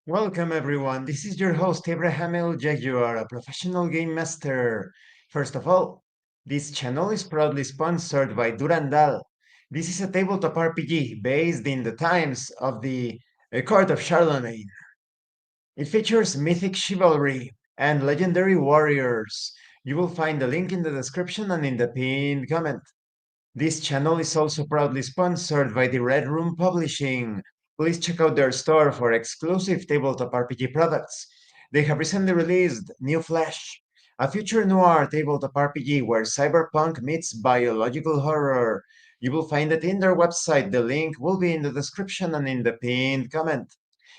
Welcome, everyone. This is your host, Abraham El Jaguar, a professional game master. First of all, this channel is proudly sponsored by Durandal. This is a tabletop RPG based in the times of the court of Charlemagne. It features mythic chivalry and legendary warriors. You will find the link in the description and in the pinned comment. This channel is also proudly sponsored by the Red Room Publishing. Please check out their store for exclusive tabletop RPG products. They have recently released New Flesh, a future noir tabletop RPG where cyberpunk meets biological horror. You will find it in their website. The link will be in the description and in the pinned comment.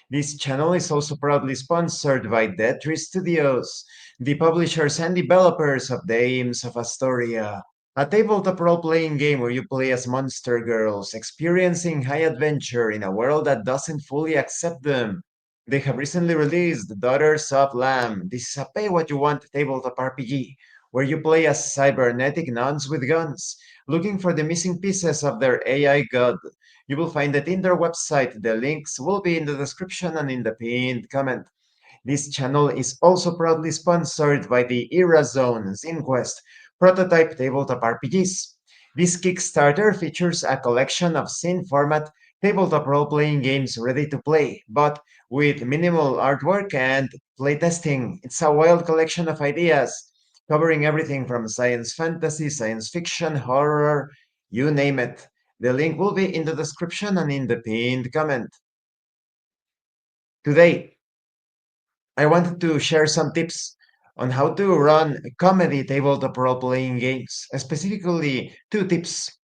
This channel is also proudly sponsored by Dead Tree Studios, the publishers and developers of Dames of Asstoria, a tabletop role-playing game where you play as monster girls, experiencing high adventure in a world that doesn't fully accept them. They have recently released Daughters of Lamb. This is a pay-what-you-want tabletop RPG where you play as cybernetic nuns with guns, looking for the missing pieces of their AI god. You will find it in their website. The links will be in the description and in the pinned comment. This channel is also proudly sponsored by the Era Zone Inquest prototype tabletop RPGs. This Kickstarter features a collection of scene format tabletop role-playing games ready to play, but with minimal artwork and playtesting. It's a wild collection of ideas covering everything from science fantasy, science fiction, horror, you name it. The link will be in the description and in the pinned comment. Today, I wanted to share some tips on how to run comedy tabletop role-playing games. Specifically, two tips.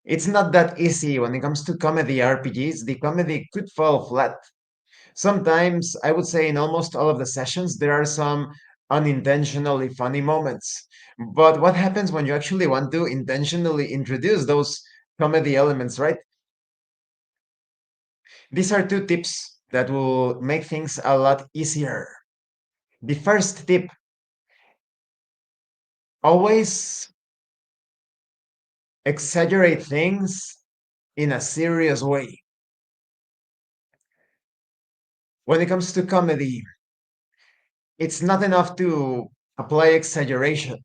It's not that easy when it comes to comedy RPGs. The comedy could fall flat. Sometimes, I would say in almost all of the sessions, there are some unintentionally funny moments. But what happens when you actually want to intentionally introduce those comedy elements, right? These are two tips that will make things a lot easier. The first tip, always exaggerate things in a serious way. When it comes to comedy, it's not enough to apply exaggeration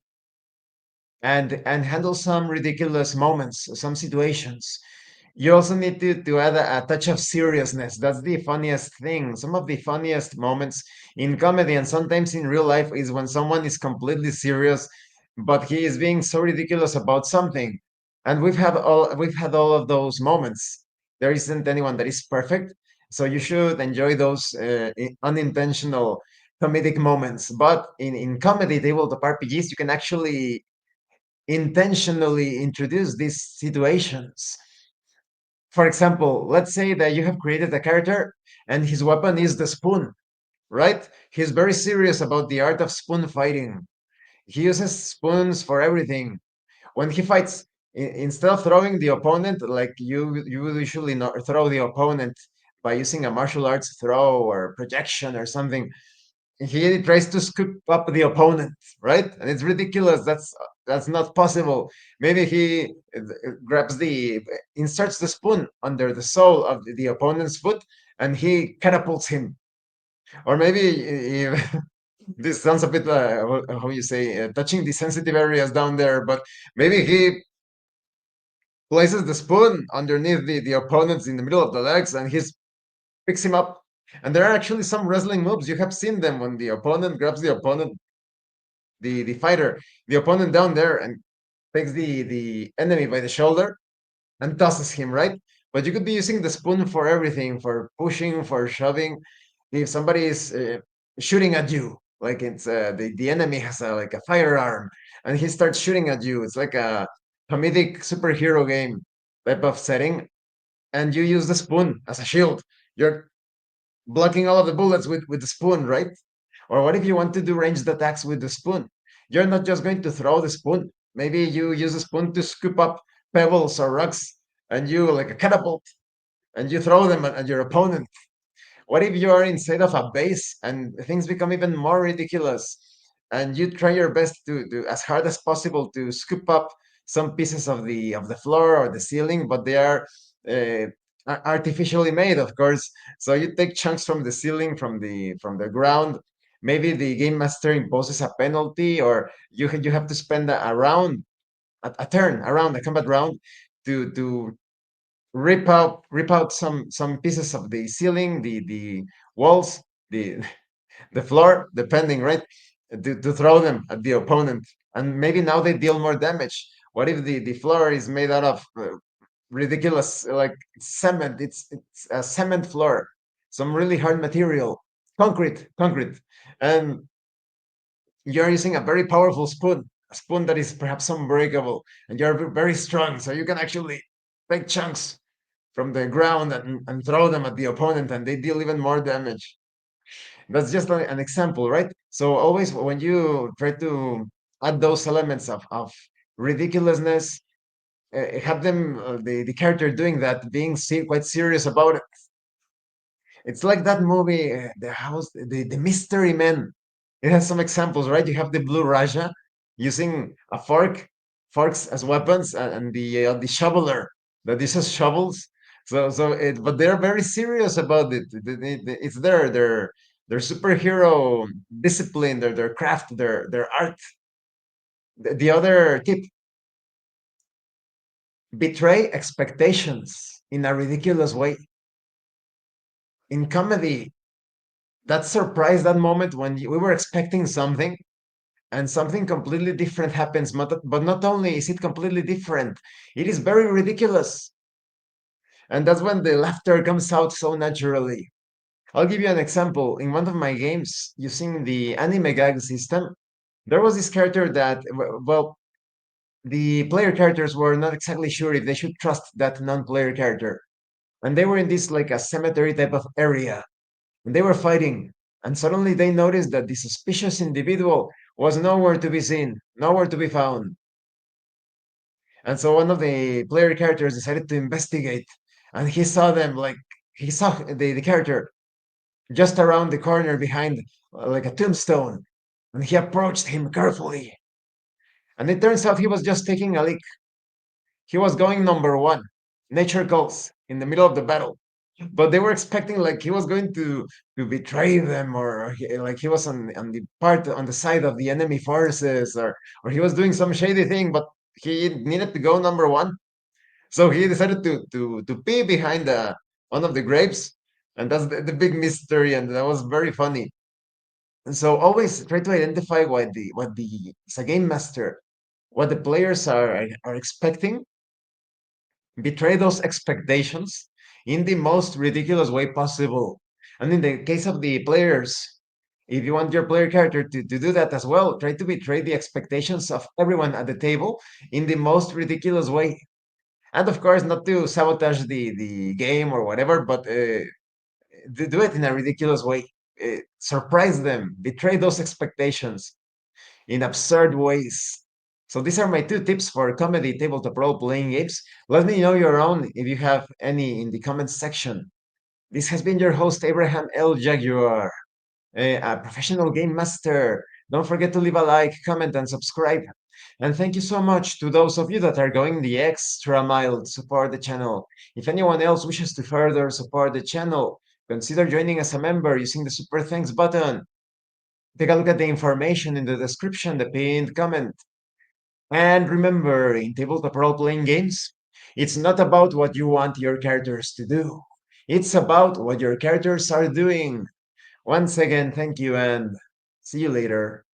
and handle some ridiculous moments, some situations. You also need to add a touch of seriousness. That's the funniest thing. Some of the funniest moments in comedy and sometimes in real life is when someone is completely serious, but he is being so ridiculous about something. And we've had all of those moments. There isn't anyone that is perfect, so you should enjoy those unintentional comedic moments. But in comedy tabletop RPGs, you can actually intentionally introduce these situations. For example, let's say that you have created a character and his weapon is the spoon, right? He's very serious about the art of spoon fighting. He uses spoons for everything. When he fights, instead of throwing the opponent, like you would usually not throw the opponent by using a martial arts throw or projection or something, he tries to scoop up the opponent, right? And it's ridiculous. That's not possible. Maybe he grabs inserts the spoon under the sole of the opponent's foot, and he catapults him. Or maybe this sounds a bit how you say touching the sensitive areas down there, but maybe he places the spoon underneath the opponents in the middle of the legs, and he's picks him up. And there are actually some wrestling moves. You have seen them when the opponent grabs the fighter, the opponent down there and takes the enemy by the shoulder and tosses him, right? But you could be using the spoon for everything, for pushing, for shoving. If somebody is shooting at you, like it's the enemy has like a firearm and he starts shooting at you, it's like a comedic superhero game type of setting, and you use the spoon as a shield. You're blocking all of the bullets with the spoon, right? Or what if you want to do ranged attacks with the spoon? You're not just going to throw the spoon. Maybe you use a spoon to scoop up pebbles or rocks and you like a catapult and you throw them at your opponent. What if you are inside of a base and things become even more ridiculous and you try your best to do as hard as possible to scoop up some pieces of the floor or the ceiling, but they are uh, artificially made, of course. So you take chunks from the ceiling, from the ground. Maybe the game master imposes a penalty, or you have to spend a round, a turn around a combat round to rip out some pieces of the ceiling, the walls, the the floor, depending, right? To throw them at the opponent, and maybe now they deal more damage. What if the floor is made out of ridiculous, like cement? It's a cement floor, some really hard material, concrete, and you're using a very powerful spoon, a spoon that is perhaps unbreakable, and you're very strong, so you can actually take chunks from the ground and throw them at the opponent, and they deal even more damage. That's just an example, right? So always when you try to add those elements of ridiculousness, have them the character doing that, being quite serious about it. It's like that movie, the house, the Mystery Men. It has some examples, right? You have the Blue Raja using a forks as weapons, and the shoveler that uses shovels. But they're very serious about it. It's their superhero discipline, their craft, their art. The other tip: betray expectations in a ridiculous way. In comedy, that surprise, that moment when we were expecting something and something completely different happens, but not only is it completely different, it is very ridiculous. And that's when the laughter comes out so naturally. I'll give you an example. In one of my games, using the anime gag system, there was this character that, well, the player characters were not exactly sure if they should trust that non-player character. And they were in this like a cemetery type of area, and they were fighting. And suddenly they noticed that the suspicious individual was nowhere to be seen, nowhere to be found. And so one of the player characters decided to investigate, and he saw them, like he saw the character just around the corner behind like a tombstone, and he approached him carefully. And it turns out he was just taking a leak. He was going number one. Nature calls in the middle of the battle. But they were expecting like he was going to betray them, or like he was on the part on the side of the enemy forces, or he was doing some shady thing, but he needed to go number one. So he decided to pee behind one of the grapes, and that's the big mystery, and that was very funny. And so always try to identify what the as a game master, what the players are expecting, betray those expectations in the most ridiculous way possible. And in the case of the players, if you want your player character to do that as well, try to betray the expectations of everyone at the table in the most ridiculous way. And of course, not to sabotage the game or whatever, but do it in a ridiculous way. Surprise them, betray those expectations in absurd ways. So these are my two tips for comedy tabletop role playing games. Let me know your own if you have any in the comments section. This has been your host, Abraham L. Jaguar, a professional game master. Don't forget to leave a like, comment, and subscribe. And thank you so much to those of you that are going the extra mile to support the channel. If anyone else wishes to further support the channel, consider joining as a member using the Super Thanks button. Take a look at the information in the description, the pinned comment. And remember, in tabletop role-playing games, it's not about what you want your characters to do. It's about what your characters are doing. Once again, thank you and see you later.